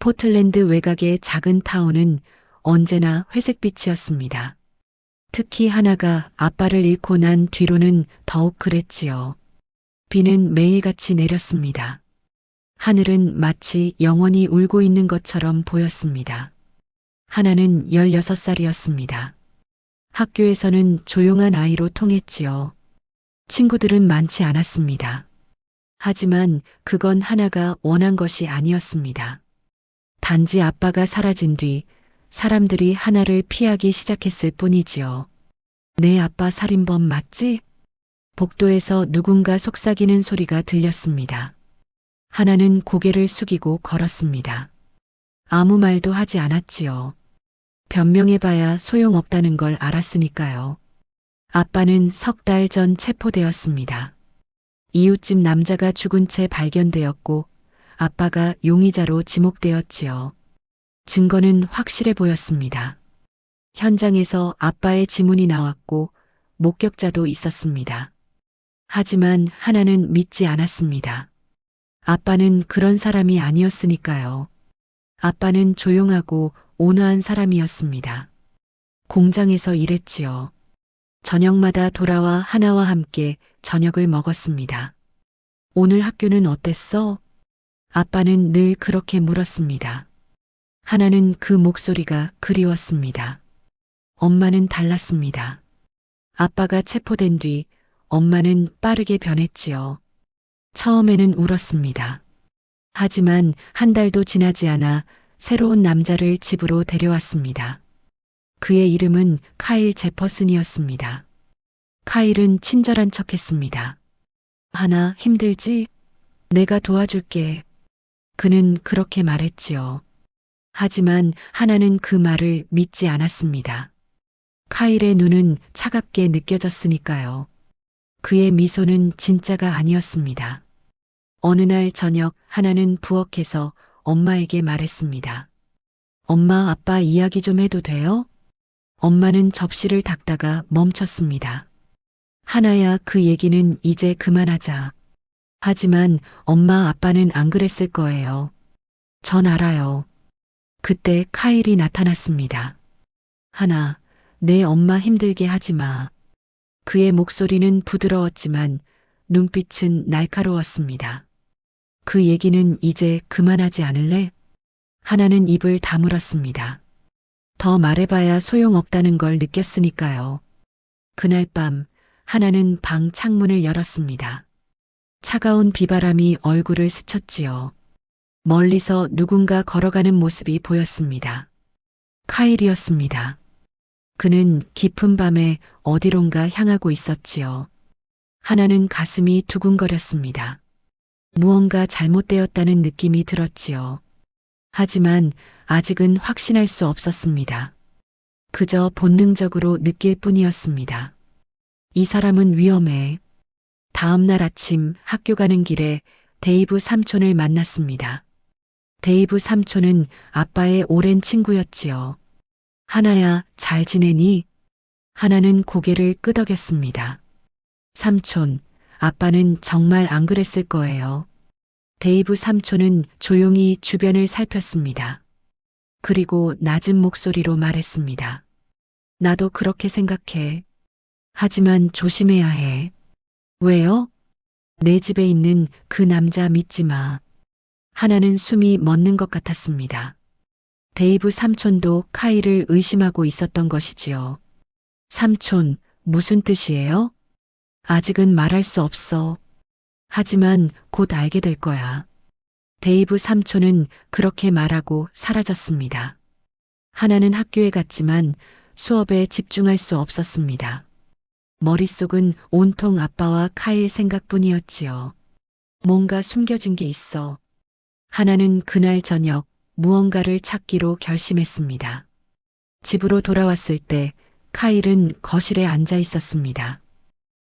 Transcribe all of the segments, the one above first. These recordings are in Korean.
포틀랜드 외곽의 작은 타운은 언제나 회색빛이었습니다. 특히 하나가 아빠를 잃고 난 뒤로는 더욱 그랬지요. 비는 매일같이 내렸습니다. 하늘은 마치 영원히 울고 있는 것처럼 보였습니다. 하나는 16살이었습니다. 학교에서는 조용한 아이로 통했지요. 친구들은 많지 않았습니다. 하지만 그건 하나가 원한 것이 아니었습니다. 단지 아빠가 사라진 뒤 사람들이 하나를 피하기 시작했을 뿐이지요. 내 아빠 살인범 맞지? 복도에서 누군가 속삭이는 소리가 들렸습니다. 하나는 고개를 숙이고 걸었습니다. 아무 말도 하지 않았지요. 변명해봐야 소용없다는 걸 알았으니까요. 아빠는 석 달 전 체포되었습니다. 이웃집 남자가 죽은 채 발견되었고 아빠가 용의자로 지목되었지요. 증거는 확실해 보였습니다. 현장에서 아빠의 지문이 나왔고 목격자도 있었습니다. 하지만 하나는 믿지 않았습니다. 아빠는 그런 사람이 아니었으니까요. 아빠는 조용하고 온화한 사람이었습니다. 공장에서 일했지요. 저녁마다 돌아와 하나와 함께 저녁을 먹었습니다. 오늘 학교는 어땠어? 아빠는 늘 그렇게 물었습니다. 하나는 그 목소리가 그리웠습니다. 엄마는 달랐습니다. 아빠가 체포된 뒤 엄마는 빠르게 변했지요. 처음에는 울었습니다. 하지만 한 달도 지나지 않아 새로운 남자를 집으로 데려왔습니다. 그의 이름은 카일 제퍼슨이었습니다. 카일은 친절한 척했습니다. 하나 힘들지? 내가 도와줄게. 그는 그렇게 말했지요. 하지만 하나는 그 말을 믿지 않았습니다. 카일의 눈은 차갑게 느껴졌으니까요. 그의 미소는 진짜가 아니었습니다. 어느 날 저녁 하나는 부엌에서 엄마에게 말했습니다. 엄마, 아빠 이야기 좀 해도 돼요? 엄마는 접시를 닦다가 멈췄습니다. 하나야, 그 얘기는 이제 그만하자. 하지만 엄마, 아빠는 안 그랬을 거예요. 전 알아요. 그때 카일이 나타났습니다. 하나, 내 엄마 힘들게 하지 마. 그의 목소리는 부드러웠지만 눈빛은 날카로웠습니다. 그 얘기는 이제 그만하지 않을래? 하나는 입을 다물었습니다. 더 말해봐야 소용없다는 걸 느꼈으니까요. 그날 밤 하나는 방 창문을 열었습니다. 차가운 비바람이 얼굴을 스쳤지요. 멀리서 누군가 걸어가는 모습이 보였습니다. 카일이었습니다. 그는 깊은 밤에 어디론가 향하고 있었지요. 하나는 가슴이 두근거렸습니다. 무언가 잘못되었다는 느낌이 들었지요. 하지만 아직은 확신할 수 없었습니다. 그저 본능적으로 느낄 뿐이었습니다. 이 사람은 위험해. 다음 날 아침 학교 가는 길에 데이브 삼촌을 만났습니다. 데이브 삼촌은 아빠의 오랜 친구였지요. 하나야, 잘 지내니? 하나는 고개를 끄덕였습니다. 삼촌, 아빠는 정말 안 그랬을 거예요. 데이브 삼촌은 조용히 주변을 살폈습니다. 그리고 낮은 목소리로 말했습니다. 나도 그렇게 생각해. 하지만 조심해야 해. 왜요? 내 집에 있는 그 남자 믿지 마. 하나는 숨이 멎는 것 같았습니다. 데이브 삼촌도 카일을 의심하고 있었던 것이지요. 삼촌, 무슨 뜻이에요? 아직은 말할 수 없어. 하지만 곧 알게 될 거야. 데이브 삼촌은 그렇게 말하고 사라졌습니다. 하나는 학교에 갔지만 수업에 집중할 수 없었습니다. 머릿속은 온통 아빠와 카일 생각뿐이었지요. 뭔가 숨겨진 게 있어. 하나는 그날 저녁 무언가를 찾기로 결심했습니다. 집으로 돌아왔을 때 카일은 거실에 앉아 있었습니다.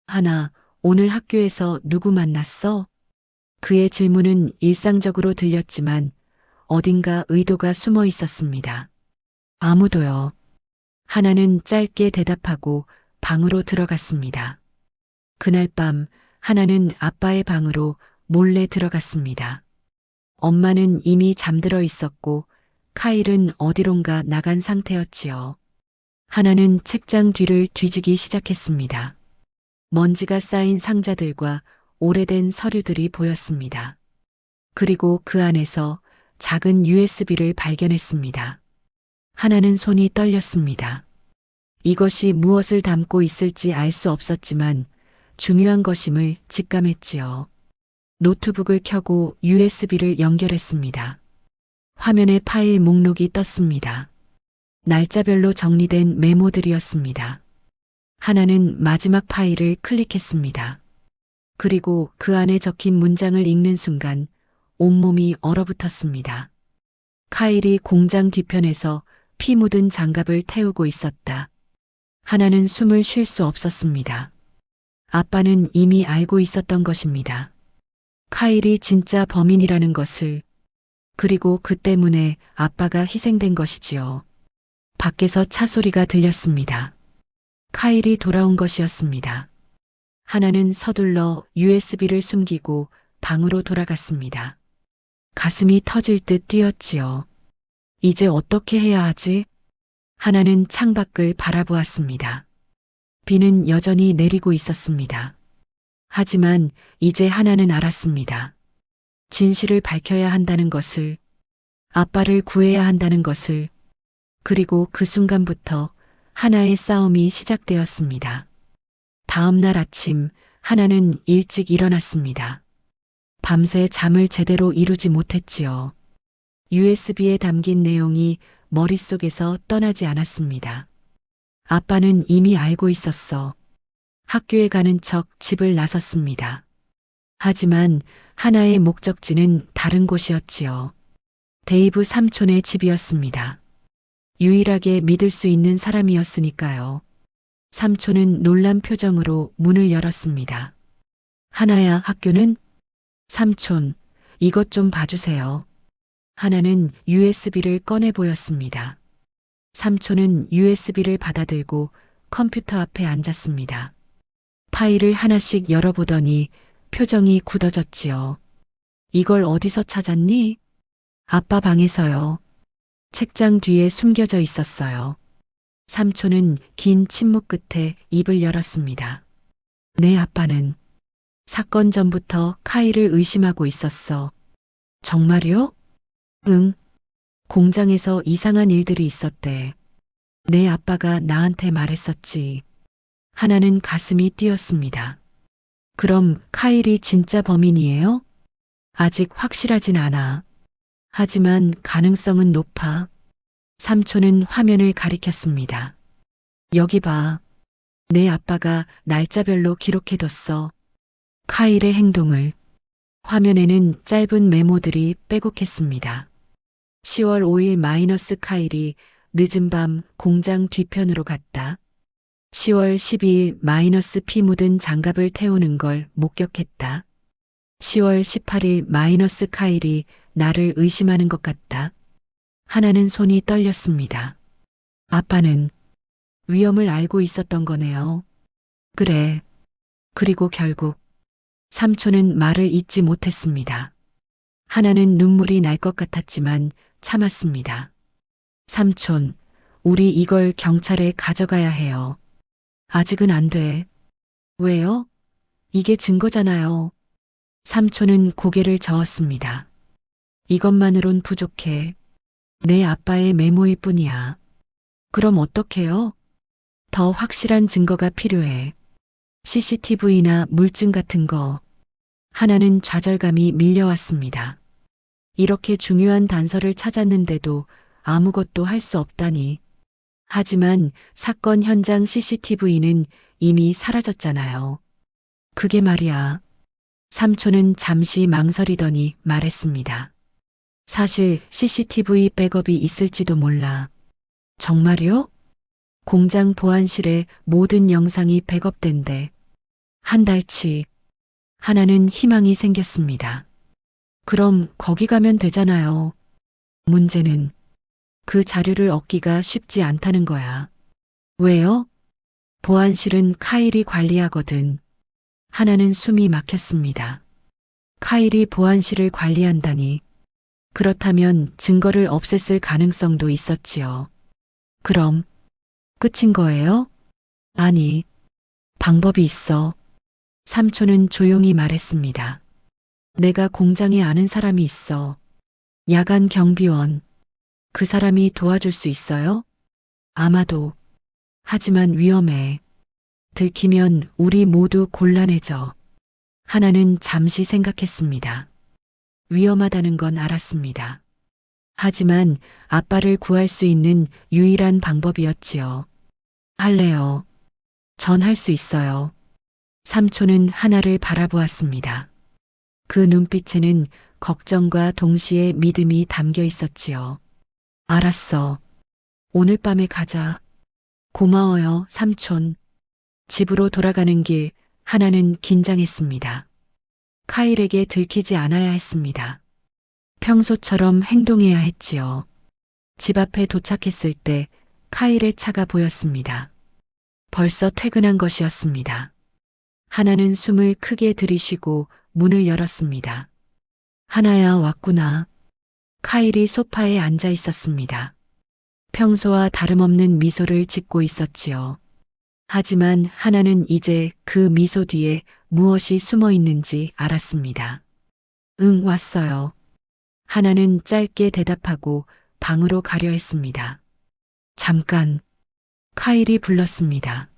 하나, 오늘 학교에서 누구 만났어? 그의 질문은 일상적으로 들렸지만 어딘가 의도가 숨어 있었습니다. 아무도요. 하나는 짧게 대답하고 방으로 들어갔습니다. 그날 밤 하나는 아빠의 방으로 몰래 들어갔습니다. 엄마는 이미 잠들어 있었고 카일은 어디론가 나간 상태였지요. 하나는 책장 뒤를 뒤지기 시작했습니다. 먼지가 쌓인 상자들과 오래된 서류들이 보였습니다. 그리고 그 안에서 작은 USB를 발견했습니다. 하나는 손이 떨렸습니다. 이것이 무엇을 담고 있을지 알 수 없었지만 중요한 것임을 직감했지요. 노트북을 켜고 USB를 연결했습니다. 화면에 파일 목록이 떴습니다. 날짜별로 정리된 메모들이었습니다. 하나는 마지막 파일을 클릭했습니다. 그리고 그 안에 적힌 문장을 읽는 순간 온몸이 얼어붙었습니다. 카일이 공장 뒤편에서 피 묻은 장갑을 태우고 있었다. 하나는 숨을 쉴 수 없었습니다. 아빠는 이미 알고 있었던 것입니다. 카일이 진짜 범인이라는 것을, 그리고 그 때문에 아빠가 희생된 것이지요. 밖에서 차 소리가 들렸습니다. 카일이 돌아온 것이었습니다. 하나는 서둘러 USB를 숨기고 방으로 돌아갔습니다. 가슴이 터질 듯 뛰었지요. 이제 어떻게 해야 하지? 하나는 창밖을 바라보았습니다. 비는 여전히 내리고 있었습니다. 하지만 이제 하나는 알았습니다. 진실을 밝혀야 한다는 것을, 아빠를 구해야 한다는 것을, 그리고 그 순간부터 하나의 싸움이 시작되었습니다. 다음 날 아침 하나는 일찍 일어났습니다. 밤새 잠을 제대로 이루지 못했지요. USB에 담긴 내용이 머릿속에서 떠나지 않았습니다. 아빠는 이미 알고 있었어. 학교에 가는 척 집을 나섰습니다. 하지만 하나의 목적지는 다른 곳이었지요. 데이브 삼촌의 집이었습니다. 유일하게 믿을 수 있는 사람이었으니까요. 삼촌은 놀란 표정으로 문을 열었습니다. 하나야, 학교는? 삼촌, 이것 좀 봐주세요. 하나는 USB를 꺼내 보였습니다. 삼촌은 USB를 받아들고 컴퓨터 앞에 앉았습니다. 파일을 하나씩 열어보더니 표정이 굳어졌지요. 이걸 어디서 찾았니? 아빠 방에서요. 책장 뒤에 숨겨져 있었어요. 삼촌은 긴 침묵 끝에 입을 열었습니다. 내 아빠는 사건 전부터 카일을 의심하고 있었어. 정말요? 응. 공장에서 이상한 일들이 있었대. 내 아빠가 나한테 말했었지. 하나는 가슴이 뛰었습니다. 그럼 카일이 진짜 범인이에요? 아직 확실하진 않아. 하지만 가능성은 높아. 삼촌은 화면을 가리켰습니다. 여기 봐. 내 아빠가 날짜별로 기록해뒀어. 카일의 행동을. 화면에는 짧은 메모들이 빼곡했습니다. 10월 5일 마이너스 카일이 늦은 밤 공장 뒤편으로 갔다. 10월 12일 마이너스 피 묻은 장갑을 태우는 걸 목격했다. 10월 18일 마이너스 카일이 나를 의심하는 것 같다. 하나는 손이 떨렸습니다. 아빠는 위험을 알고 있었던 거네요. 그래. 그리고 결국 삼촌은 말을 잇지 못했습니다. 하나는 눈물이 날 것 같았지만 참았습니다. 삼촌, 우리 이걸 경찰에 가져가야 해요. 아직은 안 돼. 왜요? 이게 증거잖아요. 삼촌은 고개를 저었습니다. 이것만으론 부족해. 내 아빠의 메모일 뿐이야. 그럼 어떡해요? 더 확실한 증거가 필요해. CCTV나 물증 같은 거. 하나는 좌절감이 밀려왔습니다. 이렇게 중요한 단서를 찾았는데도 아무것도 할 수 없다니. 하지만 사건 현장 CCTV는 이미 사라졌잖아요. 그게 말이야. 삼촌은 잠시 망설이더니 말했습니다. 사실 CCTV 백업이 있을지도 몰라. 정말요? 공장 보안실에 모든 영상이 백업된대. 한 달치. 하나는 희망이 생겼습니다. 그럼 거기 가면 되잖아요. 문제는 그 자료를 얻기가 쉽지 않다는 거야. 왜요? 보안실은 카일이 관리하거든. 하나는 숨이 막혔습니다. 카일이 보안실을 관리한다니. 그렇다면 증거를 없앴을 가능성도 있었지요. 그럼 끝인 거예요? 아니, 방법이 있어. 삼촌은 조용히 말했습니다. 내가 공장에 아는 사람이 있어. 야간 경비원. 그 사람이 도와줄 수 있어요? 아마도. 하지만 위험해. 들키면 우리 모두 곤란해져. 하나는 잠시 생각했습니다. 위험하다는 건 알았습니다. 하지만 아빠를 구할 수 있는 유일한 방법이었지요. 할래요. 전 할 수 있어요. 삼촌은 하나를 바라보았습니다. 그 눈빛에는 걱정과 동시에 믿음이 담겨 있었지요. 알았어. 오늘 밤에 가자. 고마워요, 삼촌. 집으로 돌아가는 길, 하나는 긴장했습니다. 카일에게 들키지 않아야 했습니다. 평소처럼 행동해야 했지요. 집 앞에 도착했을 때 카일의 차가 보였습니다. 벌써 퇴근한 것이었습니다. 하나는 숨을 크게 들이쉬고 문을 열었습니다. 하나야, 왔구나. 카일이 소파에 앉아 있었습니다. 평소와 다름없는 미소를 짓고 있었지요. 하지만 하나는 이제 그 미소 뒤에 무엇이 숨어 있는지 알았습니다. 응, 왔어요. 하나는 짧게 대답하고 방으로 가려 했습니다. 잠깐. 카일이 불렀습니다.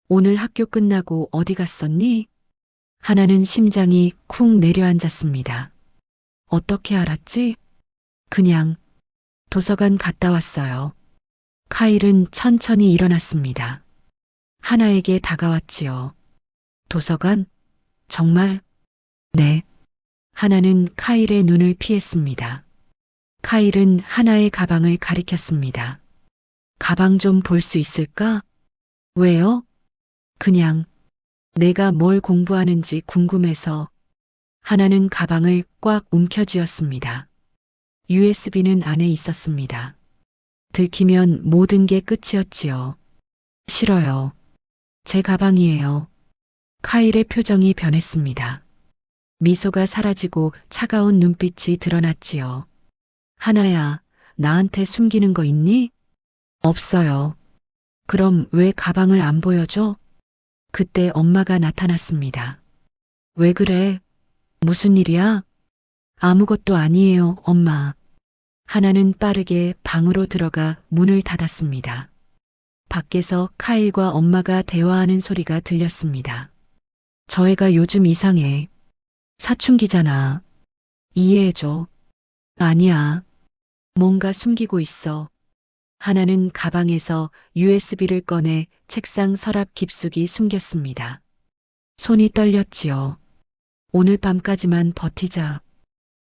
오늘 학교 끝나고 어디 갔었니? 하나는 심장이 쿵 내려앉았습니다. 어떻게 알았지? 그냥 도서관 갔다 왔어요. 카일은 천천히 일어났습니다. 하나에게 다가왔지요. 도서관? 정말? 네. 하나는 카일의 눈을 피했습니다. 카일은 하나의 가방을 가리켰습니다. 가방 좀 볼 수 있을까? 왜요? 그냥 내가 뭘 공부하는지 궁금해서. 하나는 가방을 꽉 움켜쥐었습니다. USB는 안에 있었습니다. 들키면 모든 게 끝이었지요. 싫어요. 제 가방이에요. 카일의 표정이 변했습니다. 미소가 사라지고 차가운 눈빛이 드러났지요. 하나야, 나한테 숨기는 거 있니? 없어요. 그럼 왜 가방을 안 보여줘? 그때 엄마가 나타났습니다. 왜 그래? 무슨 일이야? 아무것도 아니에요, 엄마. 하나는 빠르게 방으로 들어가 문을 닫았습니다. 밖에서 카일과 엄마가 대화하는 소리가 들렸습니다. 저 애가 요즘 이상해. 사춘기잖아. 이해해줘. 아니야. 뭔가 숨기고 있어. 하나는 가방에서 USB를 꺼내 책상 서랍 깊숙이 숨겼습니다. 손이 떨렸지요. 오늘 밤까지만 버티자.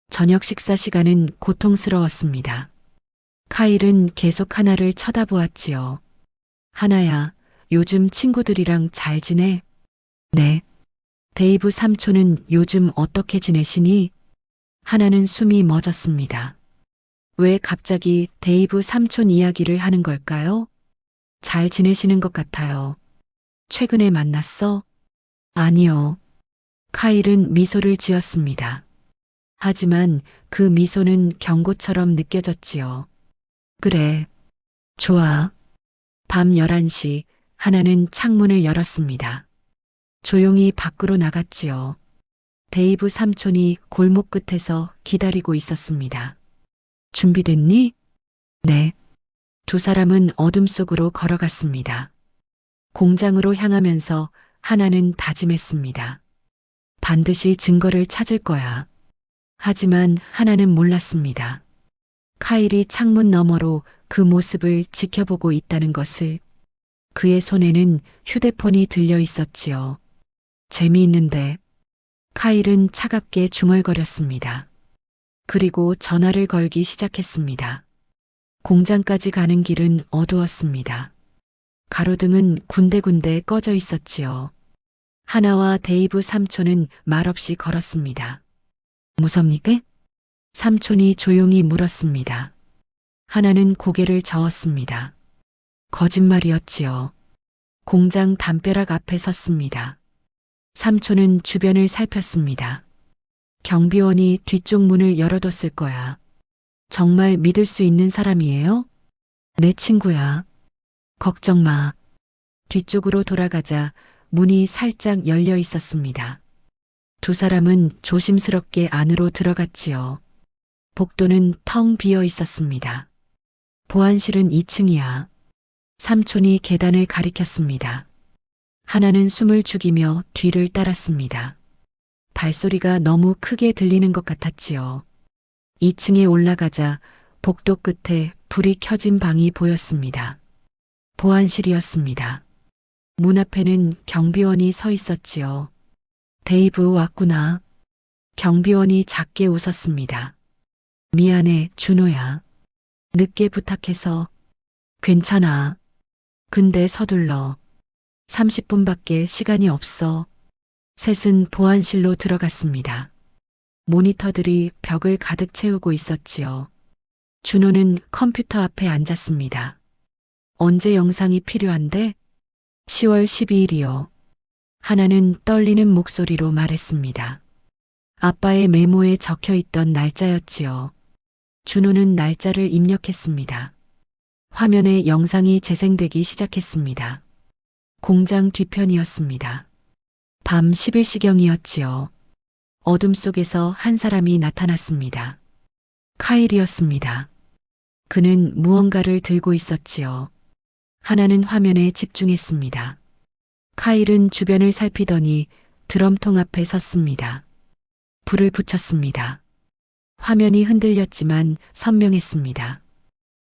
저녁 식사 시간은 고통스러웠습니다. 카일은 계속 하나를 쳐다보았지요. 하나야, 요즘 친구들이랑 잘 지내? 네. 데이브 삼촌은 요즘 어떻게 지내시니? 하나는 숨이 멎었습니다. 왜 갑자기 데이브 삼촌 이야기를 하는 걸까요? 잘 지내시는 것 같아요. 최근에 만났어? 아니요. 카일은 미소를 지었습니다. 하지만 그 미소는 경고처럼 느껴졌지요. 그래. 좋아. 밤 11시 하나는 창문을 열었습니다. 조용히 밖으로 나갔지요. 데이브 삼촌이 골목 끝에서 기다리고 있었습니다. 준비됐니? 네. 두 사람은 어둠 속으로 걸어갔습니다. 공장으로 향하면서 하나는 다짐했습니다. 반드시 증거를 찾을 거야. 하지만 하나는 몰랐습니다. 카일이 창문 너머로 그 모습을 지켜보고 있다는 것을. 그의 손에는 휴대폰이 들려 있었지요. 재미있는데. 카일은 차갑게 중얼거렸습니다. 그리고 전화를 걸기 시작했습니다. 공장까지 가는 길은 어두웠습니다. 가로등은 군데군데 꺼져 있었지요. 하나와 데이브 삼촌은 말없이 걸었습니다. 무섭니까? 삼촌이 조용히 물었습니다. 하나는 고개를 저었습니다. 거짓말이었지요. 공장 담벼락 앞에 섰습니다. 삼촌은 주변을 살폈습니다. 경비원이 뒤쪽 문을 열어뒀을 거야. 정말 믿을 수 있는 사람이에요? 내 친구야. 걱정 마. 뒤쪽으로 돌아가자 문이 살짝 열려 있었습니다. 두 사람은 조심스럽게 안으로 들어갔지요. 복도는 텅 비어 있었습니다. 보안실은 2층이야. 삼촌이 계단을 가리켰습니다. 하나는 숨을 죽이며 뒤를 따랐습니다. 발소리가 너무 크게 들리는 것 같았지요. 2층에 올라가자 복도 끝에 불이 켜진 방이 보였습니다. 보안실이었습니다. 문 앞에는 경비원이 서 있었지요. 데이브 왔구나. 경비원이 작게 웃었습니다. 미안해, 준호야. 늦게 부탁해서. 괜찮아. 근데 서둘러. 30분밖에 시간이 없어. 셋은 보안실로 들어갔습니다. 모니터들이 벽을 가득 채우고 있었지요. 준호는 컴퓨터 앞에 앉았습니다. 언제 영상이 필요한데? 10월 12일이요. 하나는 떨리는 목소리로 말했습니다. 아빠의 메모에 적혀 있던 날짜였지요. 준호는 날짜를 입력했습니다. 화면에 영상이 재생되기 시작했습니다. 공장 뒤편이었습니다. 밤 11시경이었지요. 어둠 속에서 한 사람이 나타났습니다. 카일이었습니다. 그는 무언가를 들고 있었지요. 하나는 화면에 집중했습니다. 카일은 주변을 살피더니 드럼통 앞에 섰습니다. 불을 붙였습니다. 화면이 흔들렸지만 선명했습니다.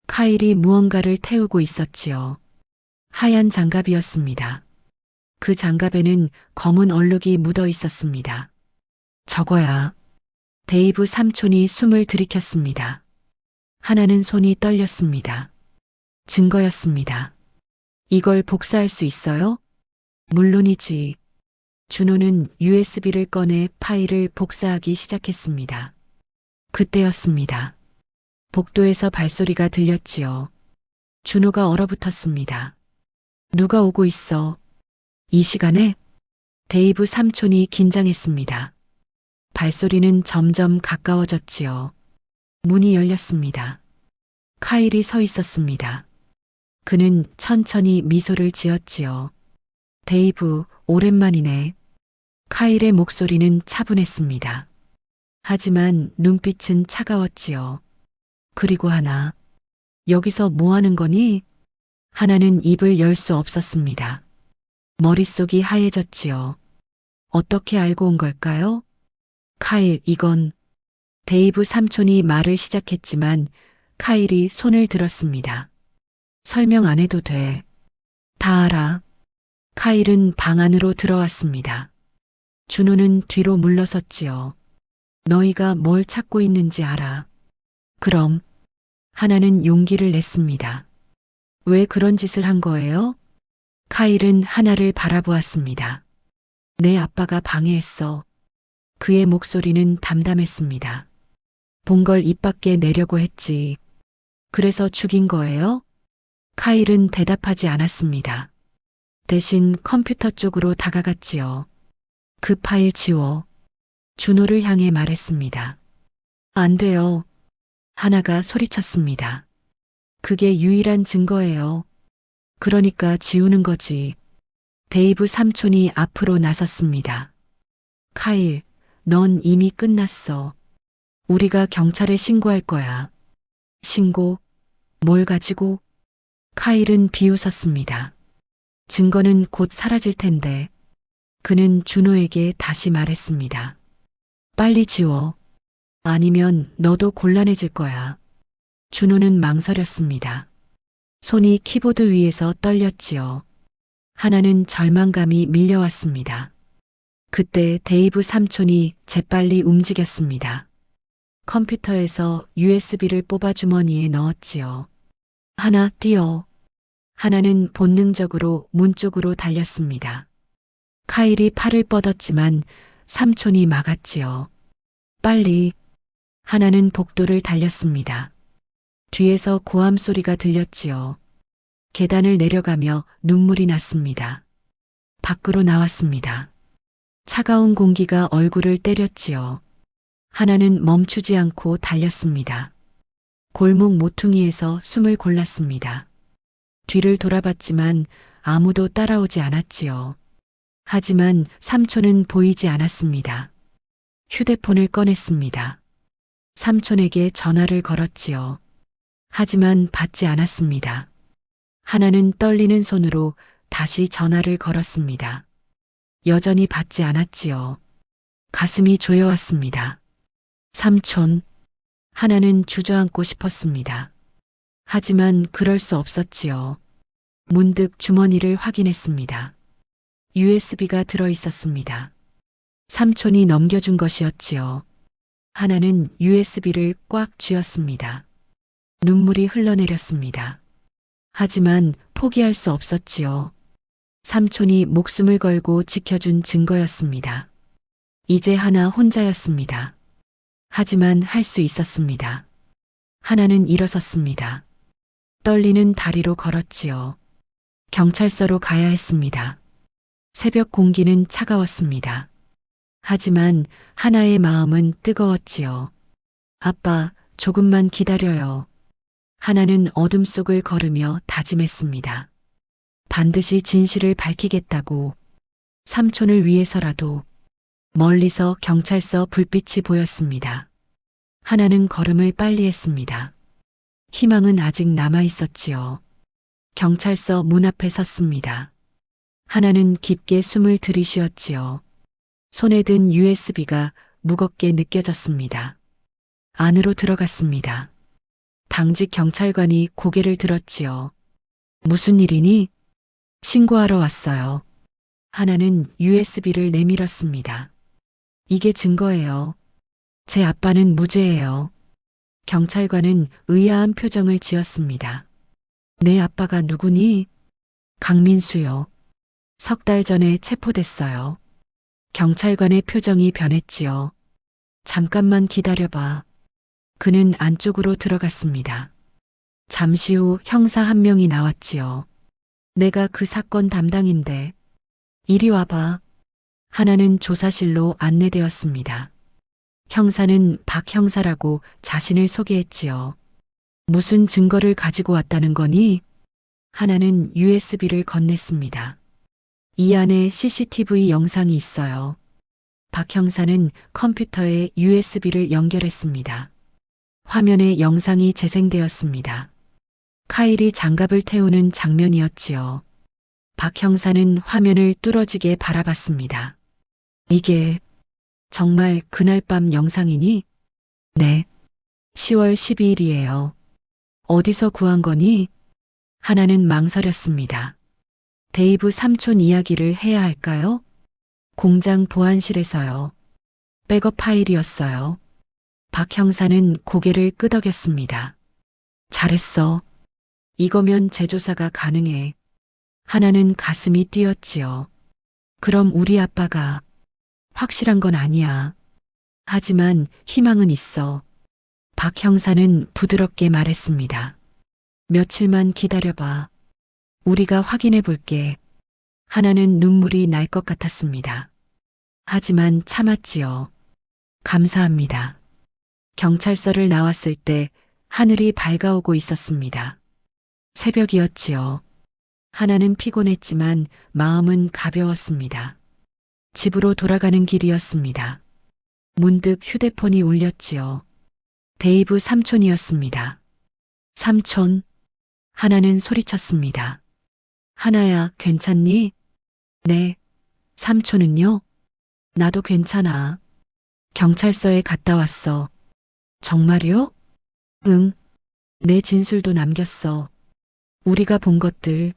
카일이 무언가를 태우고 있었지요. 하얀 장갑이었습니다. 그 장갑에는 검은 얼룩이 묻어 있었습니다. 저거야. 데이브 삼촌이 숨을 들이켰습니다. 하나는 손이 떨렸습니다. 증거였습니다. 이걸 복사할 수 있어요? 물론이지. 준호는 USB를 꺼내 파일을 복사하기 시작했습니다. 그때였습니다. 복도에서 발소리가 들렸지요. 준호가 얼어붙었습니다. 누가 오고 있어? 이 시간에? 데이브 삼촌이 긴장했습니다. 발소리는 점점 가까워졌지요. 문이 열렸습니다. 카일이 서 있었습니다. 그는 천천히 미소를 지었지요. 데이브, 오랜만이네. 카일의 목소리는 차분했습니다. 하지만 눈빛은 차가웠지요. 그리고 하나, 여기서 뭐 하는 거니? 하나는 입을 열 수 없었습니다. 머릿속이 하얘졌지요. 어떻게 알고 온 걸까요? 카일, 이건. 데이브 삼촌이 말을 시작했지만 카일이 손을 들었습니다. 설명 안 해도 돼. 다 알아. 카일은 방 안으로 들어왔습니다. 준호는 뒤로 물러섰지요. 너희가 뭘 찾고 있는지 알아. 그럼. 하나는 용기를 냈습니다. 왜 그런 짓을 한 거예요? 카일은 하나를 바라보았습니다. 내 아빠가 방해했어. 그의 목소리는 담담했습니다. 본 걸 입 밖에 내려고 했지. 그래서 죽인 거예요? 카일은 대답하지 않았습니다. 대신 컴퓨터 쪽으로 다가갔지요. 그 파일 지워. 준호를 향해 말했습니다. 안 돼요. 하나가 소리쳤습니다. 그게 유일한 증거예요. 그러니까 지우는 거지. 데이브 삼촌이 앞으로 나섰습니다. 카일, 넌 이미 끝났어. 우리가 경찰에 신고할 거야. 신고? 뭘 가지고? 카일은 비웃었습니다. 증거는 곧 사라질 텐데. 그는 준호에게 다시 말했습니다. 빨리 지워. 아니면 너도 곤란해질 거야. 준호는 망설였습니다. 손이 키보드 위에서 떨렸지요. 하나는 절망감이 밀려왔습니다. 그때 데이브 삼촌이 재빨리 움직였습니다. 컴퓨터에서 USB를 뽑아 주머니에 넣었지요. 하나 뛰어. 하나는 본능적으로 문 쪽으로 달렸습니다. 카일이 팔을 뻗었지만 삼촌이 막았지요. 빨리. 하나는 복도를 달렸습니다. 뒤에서 고함 소리가 들렸지요. 계단을 내려가며 눈물이 났습니다. 밖으로 나왔습니다. 차가운 공기가 얼굴을 때렸지요. 하나는 멈추지 않고 달렸습니다. 골목 모퉁이에서 숨을 골랐습니다. 뒤를 돌아봤지만 아무도 따라오지 않았지요. 하지만 삼촌은 보이지 않았습니다. 휴대폰을 꺼냈습니다. 삼촌에게 전화를 걸었지요. 하지만 받지 않았습니다. 하나는 떨리는 손으로 다시 전화를 걸었습니다. 여전히 받지 않았지요. 가슴이 조여왔습니다. 삼촌, 하나는 주저앉고 싶었습니다. 하지만 그럴 수 없었지요. 문득 주머니를 확인했습니다. USB가 들어 있었습니다. 삼촌이 넘겨준 것이었지요. 하나는 USB를 꽉 쥐었습니다. 눈물이 흘러내렸습니다. 하지만 포기할 수 없었지요. 삼촌이 목숨을 걸고 지켜준 증거였습니다. 이제 하나 혼자였습니다. 하지만 할 수 있었습니다. 하나는 일어섰습니다. 떨리는 다리로 걸었지요. 경찰서로 가야 했습니다. 새벽 공기는 차가웠습니다. 하지만 하나의 마음은 뜨거웠지요. 아빠, 조금만 기다려요. 하나는 어둠 속을 걸으며 다짐했습니다. 반드시 진실을 밝히겠다고. 삼촌을 위해서라도. 멀리서 경찰서 불빛이 보였습니다. 하나는 걸음을 빨리 했습니다. 희망은 아직 남아 있었지요. 경찰서 문 앞에 섰습니다. 하나는 깊게 숨을 들이쉬었지요. 손에 든 USB가 무겁게 느껴졌습니다. 안으로 들어갔습니다. 당직 경찰관이 고개를 들었지요. 무슨 일이니? 신고하러 왔어요. 하나는 USB를 내밀었습니다. 이게 증거예요. 제 아빠는 무죄예요. 경찰관은 의아한 표정을 지었습니다. 내 아빠가 누구니? 강민수요. 석 달 전에 체포됐어요. 경찰관의 표정이 변했지요. 잠깐만 기다려봐. 그는 안쪽으로 들어갔습니다. 잠시 후 형사 한 명이 나왔지요. 내가 그 사건 담당인데. 이리 와봐. 하나는 조사실로 안내되었습니다. 형사는 박 형사라고 자신을 소개했지요. 무슨 증거를 가지고 왔다는 거니? 하나는 USB를 건넸습니다. 이 안에 CCTV 영상이 있어요. 박 형사는 컴퓨터에 USB를 연결했습니다. 화면에 영상이 재생되었습니다. 카일이 장갑을 태우는 장면이었지요. 박 형사는 화면을 뚫어지게 바라봤습니다. 이게 정말 그날 밤 영상이니? 네. 10월 12일이에요. 어디서 구한 거니? 하나는 망설였습니다. 데이브 삼촌 이야기를 해야 할까요? 공장 보안실에서요. 백업 파일이었어요. 박 형사는 고개를 끄덕였습니다. 잘했어. 이거면 재조사가 가능해. 하나는 가슴이 뛰었지요. 그럼 우리 아빠가 확실한 건 아니야. 하지만 희망은 있어. 박 형사는 부드럽게 말했습니다. 며칠만 기다려봐. 우리가 확인해 볼게. 하나는 눈물이 날 것 같았습니다. 하지만 참았지요. 감사합니다. 경찰서를 나왔을 때 하늘이 밝아오고 있었습니다. 새벽이었지요. 하나는 피곤했지만 마음은 가벼웠습니다. 집으로 돌아가는 길이었습니다. 문득 휴대폰이 울렸지요. 데이브 삼촌이었습니다. 삼촌. 하나는 소리쳤습니다. 하나야, 괜찮니? 네. 삼촌은요? 나도 괜찮아. 경찰서에 갔다 왔어. 정말요? 응. 내 진술도 남겼어. 우리가 본 것들.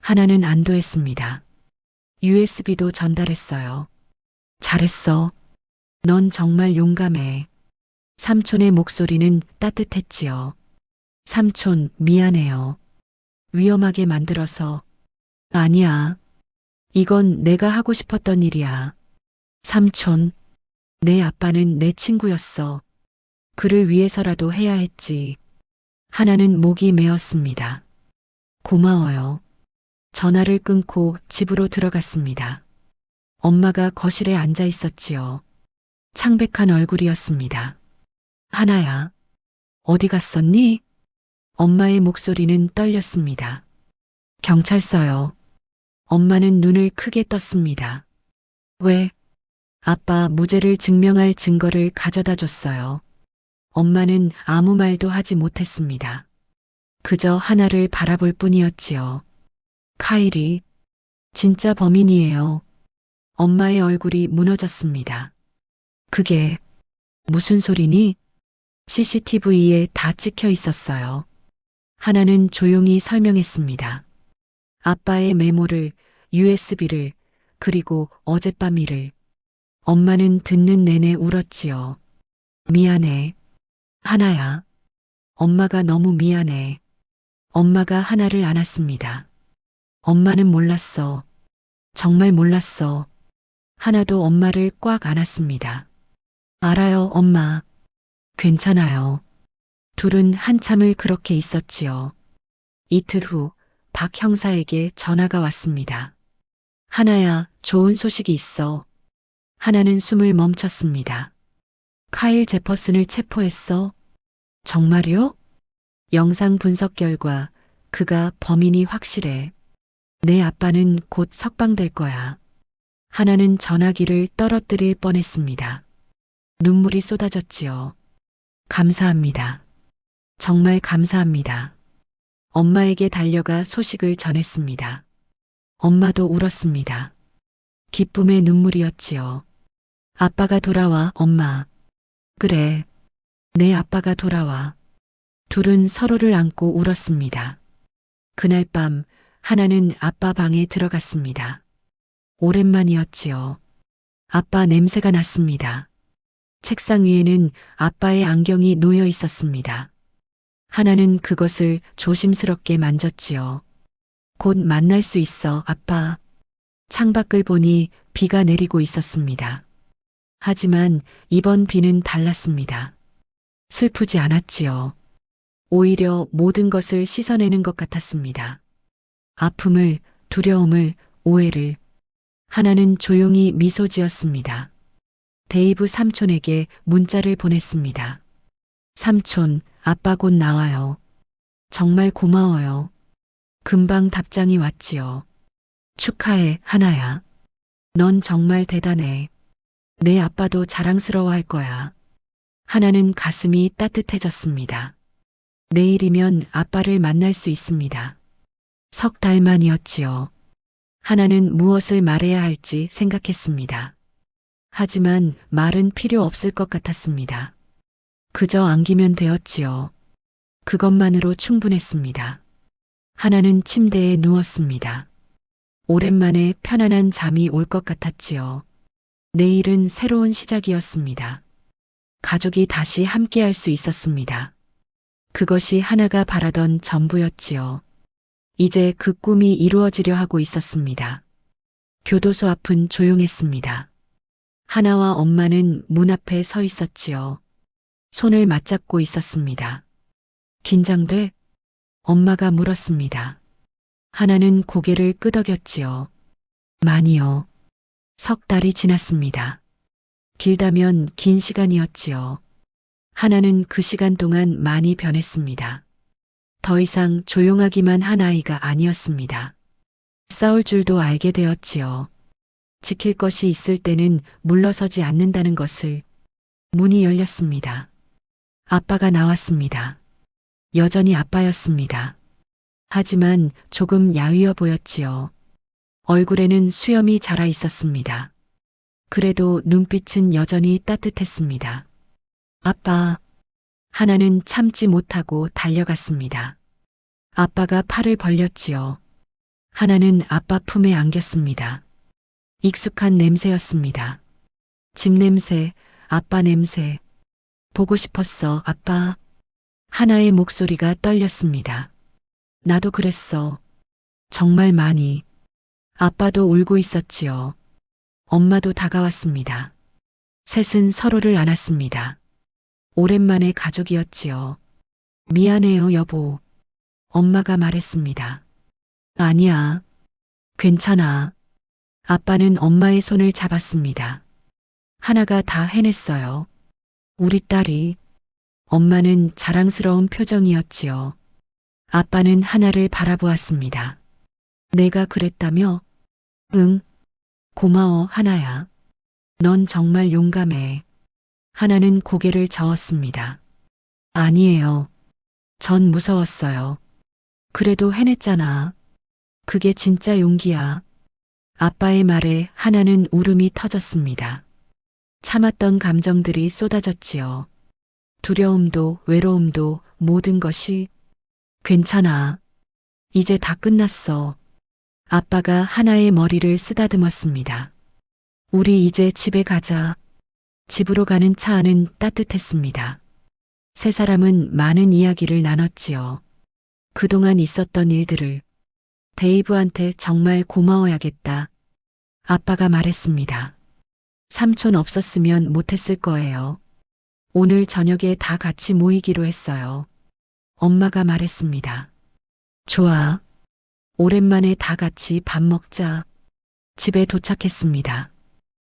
하나는 안도했습니다. USB도 전달했어요. 잘했어. 넌 정말 용감해. 삼촌의 목소리는 따뜻했지요. 삼촌, 미안해요. 위험하게 만들어서. 아니야. 이건 내가 하고 싶었던 일이야. 삼촌, 내 아빠는 내 친구였어. 그를 위해서라도 해야 했지. 하나는 목이 메었습니다. 고마워요. 전화를 끊고 집으로 들어갔습니다. 엄마가 거실에 앉아 있었지요. 창백한 얼굴이었습니다. 하나야. 어디 갔었니? 엄마의 목소리는 떨렸습니다. 경찰서요. 엄마는 눈을 크게 떴습니다. 왜? 아빠 무죄를 증명할 증거를 가져다 줬어요. 엄마는 아무 말도 하지 못했습니다. 그저 하나를 바라볼 뿐이었지요. 카일이 진짜 범인이에요. 엄마의 얼굴이 무너졌습니다. 그게 무슨 소리니? CCTV에 다 찍혀 있었어요. 하나는 조용히 설명했습니다. 아빠의 메모를, USB를, 그리고 어젯밤 일을. 엄마는 듣는 내내 울었지요. 미안해. 하나야. 엄마가 너무 미안해. 엄마가 하나를 안았습니다. 엄마는 몰랐어. 정말 몰랐어. 하나도 엄마를 꽉 안았습니다. 알아요, 엄마. 괜찮아요. 둘은 한참을 그렇게 있었지요. 이틀 후 박 형사에게 전화가 왔습니다. 하나야, 좋은 소식이 있어. 하나는 숨을 멈췄습니다. 카일 제퍼슨을 체포했어. 정말요? 영상 분석 결과 그가 범인이 확실해. 내 아빠는 곧 석방될 거야. 하나는 전화기를 떨어뜨릴 뻔했습니다. 눈물이 쏟아졌지요. 감사합니다. 정말 감사합니다. 엄마에게 달려가 소식을 전했습니다. 엄마도 울었습니다. 기쁨의 눈물이었지요. 아빠가 돌아와, 엄마. 그래. 내 아빠가 돌아와. 둘은 서로를 안고 울었습니다. 그날 밤 하나는 아빠 방에 들어갔습니다. 오랜만이었지요. 아빠 냄새가 났습니다. 책상 위에는 아빠의 안경이 놓여 있었습니다. 하나는 그것을 조심스럽게 만졌지요. 곧 만날 수 있어, 아빠. 창밖을 보니 비가 내리고 있었습니다. 하지만 이번 비는 달랐습니다. 슬프지 않았지요. 오히려 모든 것을 씻어내는 것 같았습니다. 아픔을, 두려움을, 오해를. 하나는 조용히 미소 지었습니다. 데이브 삼촌에게 문자를 보냈습니다. 삼촌, 아빠 곧 나와요. 정말 고마워요. 금방 답장이 왔지요. 축하해, 하나야. 넌 정말 대단해. 내 아빠도 자랑스러워할 거야. 하나는 가슴이 따뜻해졌습니다. 내일이면 아빠를 만날 수 있습니다. 석 달 만이었지요. 하나는 무엇을 말해야 할지 생각했습니다. 하지만 말은 필요 없을 것 같았습니다. 그저 안기면 되었지요. 그것만으로 충분했습니다. 하나는 침대에 누웠습니다. 오랜만에 편안한 잠이 올 것 같았지요. 내일은 새로운 시작이었습니다. 가족이 다시 함께할 수 있었습니다. 그것이 하나가 바라던 전부였지요. 이제 그 꿈이 이루어지려 하고 있었습니다. 교도소 앞은 조용했습니다. 하나와 엄마는 문 앞에 서 있었지요. 손을 맞잡고 있었습니다. 긴장돼? 엄마가 물었습니다. 하나는 고개를 끄덕였지요. 많이요. 석 달이 지났습니다. 길다면 긴 시간이었지요. 하나는 그 시간 동안 많이 변했습니다. 더 이상 조용하기만 한 아이가 아니었습니다. 싸울 줄도 알게 되었지요. 지킬 것이 있을 때는 물러서지 않는다는 것을. 문이 열렸습니다. 아빠가 나왔습니다. 여전히 아빠였습니다. 하지만 조금 야위어 보였지요. 얼굴에는 수염이 자라 있었습니다. 그래도 눈빛은 여전히 따뜻했습니다. 아빠. 하나는 참지 못하고 달려갔습니다. 아빠가 팔을 벌렸지요. 하나는 아빠 품에 안겼습니다. 익숙한 냄새였습니다. 집 냄새, 아빠 냄새. 보고 싶었어, 아빠. 하나의 목소리가 떨렸습니다. 나도 그랬어. 정말 많이. 아빠도 울고 있었지요. 엄마도 다가왔습니다. 셋은 서로를 안았습니다. 오랜만에 가족이었지요. 미안해요, 여보. 엄마가 말했습니다. 아니야. 괜찮아. 아빠는 엄마의 손을 잡았습니다. 하나가 다 해냈어요. 우리 딸이. 엄마는 자랑스러운 표정이었지요. 아빠는 하나를 바라보았습니다. 내가 그랬다며? 응, 고마워, 하나야. 넌 정말 용감해. 하나는 고개를 저었습니다. 아니에요. 전 무서웠어요. 그래도 해냈잖아. 그게 진짜 용기야. 아빠의 말에 하나는 울음이 터졌습니다. 참았던 감정들이 쏟아졌지요. 두려움도 외로움도 모든 것이 괜찮아. 이제 다 끝났어. 아빠가 하나의 머리를 쓰다듬었습니다. 우리 이제 집에 가자. 집으로 가는 차 안은 따뜻했습니다. 세 사람은 많은 이야기를 나눴지요. 그동안 있었던 일들을. 데이브한테 정말 고마워야겠다. 아빠가 말했습니다. 삼촌 없었으면 못했을 거예요. 오늘 저녁에 다 같이 모이기로 했어요. 엄마가 말했습니다. 좋아. 오랜만에 다 같이 밥 먹자. 집에 도착했습니다.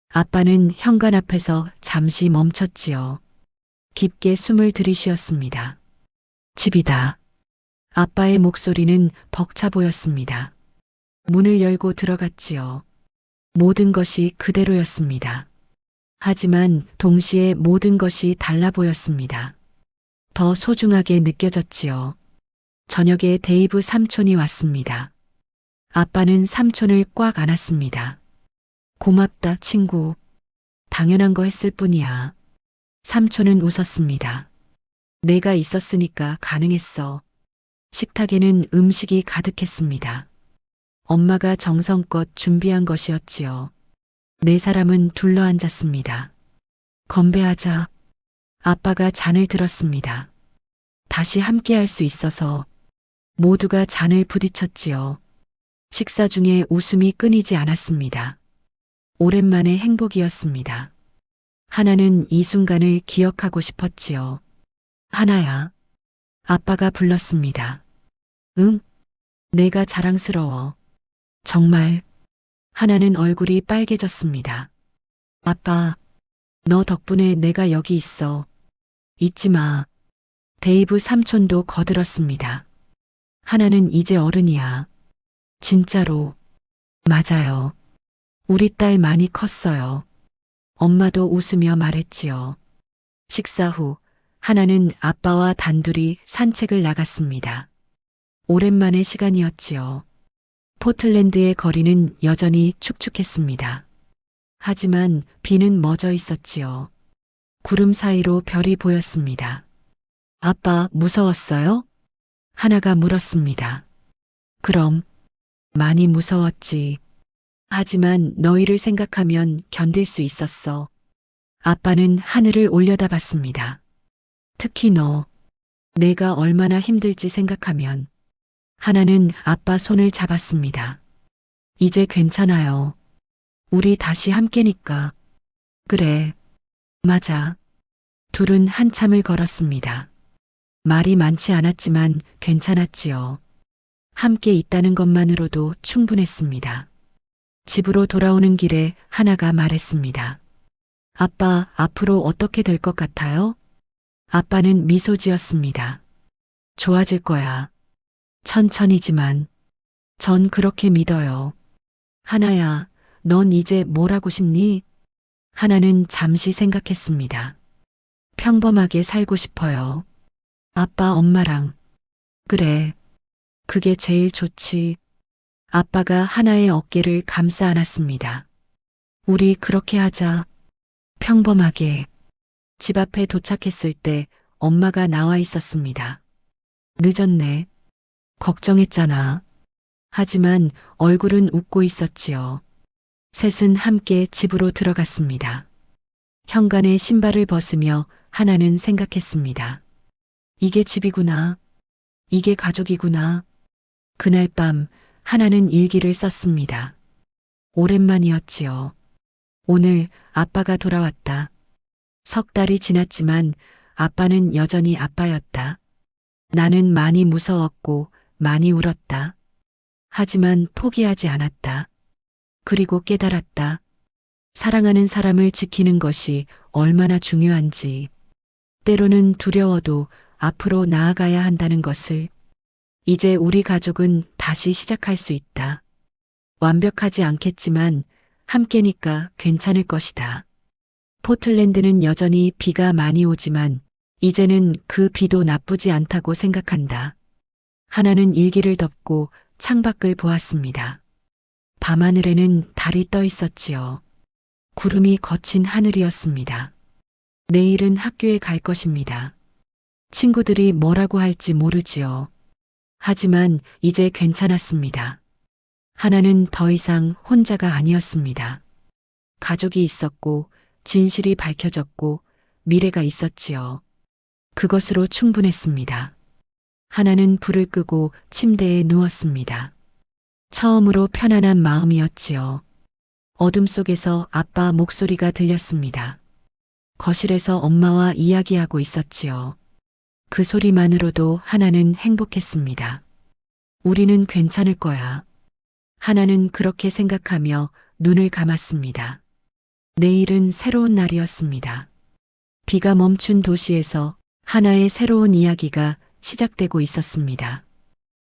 아빠는 현관 앞에서 잠시 멈췄지요. 깊게 숨을 들이쉬었습니다. 집이다. 아빠의 목소리는 벅차 보였습니다. 문을 열고 들어갔지요. 모든 것이 그대로였습니다. 하지만 동시에 모든 것이 달라 보였습니다. 더 소중하게 느껴졌지요. 저녁에 데이브 삼촌이 왔습니다. 아빠는 삼촌을 꽉 안았습니다. 고맙다, 친구. 당연한 거 했을 뿐이야. 삼촌은 웃었습니다. 내가 있었으니까 가능했어. 식탁에는 음식이 가득했습니다. 엄마가 정성껏 준비한 것이었지요. 네 사람은 둘러앉았습니다. 건배하자. 아빠가 잔을 들었습니다. 다시 함께 할 수 있어서 모두가 잔을 부딪혔지요. 식사 중에 웃음이 끊이지 않았습니다. 오랜만의 행복이었습니다. 하나는 이 순간을 기억하고 싶었지요. 하나야. 아빠가 불렀습니다. 응? 내가 자랑스러워. 정말. 하나는 얼굴이 빨개졌습니다. 아빠, 너 덕분에 내가 여기 있어. 잊지 마. 데이브 삼촌도 거들었습니다. 하나는 이제 어른이야. 진짜로. 맞아요. 우리 딸 많이 컸어요. 엄마도 웃으며 말했지요. 식사 후 하나는 아빠와 단둘이 산책을 나갔습니다. 오랜만의 시간이었지요. 포틀랜드의 거리는 여전히 축축했습니다. 하지만 비는 멎어 있었지요. 구름 사이로 별이 보였습니다. 아빠 무서웠어요? 하나가 물었습니다. 그럼 많이 무서웠지. 하지만 너희를 생각하면 견딜 수 있었어. 아빠는 하늘을 올려다봤습니다. 특히 너, 내가 얼마나 힘들지 생각하면. 하나는 아빠 손을 잡았습니다. 이제 괜찮아요. 우리 다시 함께니까. 그래. 맞아. 둘은 한참을 걸었습니다. 말이 많지 않았지만 괜찮았지요. 함께 있다는 것만으로도 충분했습니다. 집으로 돌아오는 길에 하나가 말했습니다. 아빠, 앞으로 어떻게 될 것 같아요? 아빠는 미소 지었습니다. 좋아질 거야. 천천히지만. 전 그렇게 믿어요. 하나야, 넌 이제 뭘 하고 싶니? 하나는 잠시 생각했습니다. 평범하게 살고 싶어요. 아빠, 엄마랑. 그래. 그게 제일 좋지. 아빠가 하나의 어깨를 감싸 안았습니다. 우리 그렇게 하자. 평범하게. 집 앞에 도착했을 때 엄마가 나와 있었습니다. 늦었네. 걱정했잖아. 하지만 얼굴은 웃고 있었지요. 셋은 함께 집으로 들어갔습니다. 현관에 신발을 벗으며 하나는 생각했습니다. 이게 집이구나. 이게 가족이구나. 그날 밤 하나는 일기를 썼습니다. 오랜만이었지요. 오늘 아빠가 돌아왔다. 석 달이 지났지만 아빠는 여전히 아빠였다. 나는 많이 무서웠고 많이 울었다. 하지만 포기하지 않았다. 그리고 깨달았다. 사랑하는 사람을 지키는 것이 얼마나 중요한지. 때로는 두려워도 앞으로 나아가야 한다는 것을. 이제 우리 가족은 다시 시작할 수 있다. 완벽하지 않겠지만 함께니까 괜찮을 것이다. 포틀랜드는 여전히 비가 많이 오지만 이제는 그 비도 나쁘지 않다고 생각한다. 하나는 일기를 덮고 창밖을 보았습니다. 밤하늘에는 달이 떠 있었지요. 구름이 거친 하늘이었습니다. 내일은 학교에 갈 것입니다. 친구들이 뭐라고 할지 모르지요. 하지만 이제 괜찮았습니다. 하나는 더 이상 혼자가 아니었습니다. 가족이 있었고, 진실이 밝혀졌고, 미래가 있었지요. 그것으로 충분했습니다. 하나는 불을 끄고 침대에 누웠습니다. 처음으로 편안한 마음이었지요. 어둠 속에서 아빠 목소리가 들렸습니다. 거실에서 엄마와 이야기하고 있었지요. 그 소리만으로도 하나는 행복했습니다. 우리는 괜찮을 거야. 하나는 그렇게 생각하며 눈을 감았습니다. 내일은 새로운 날이었습니다. 비가 멈춘 도시에서 하나의 새로운 이야기가 시작되고 있었습니다.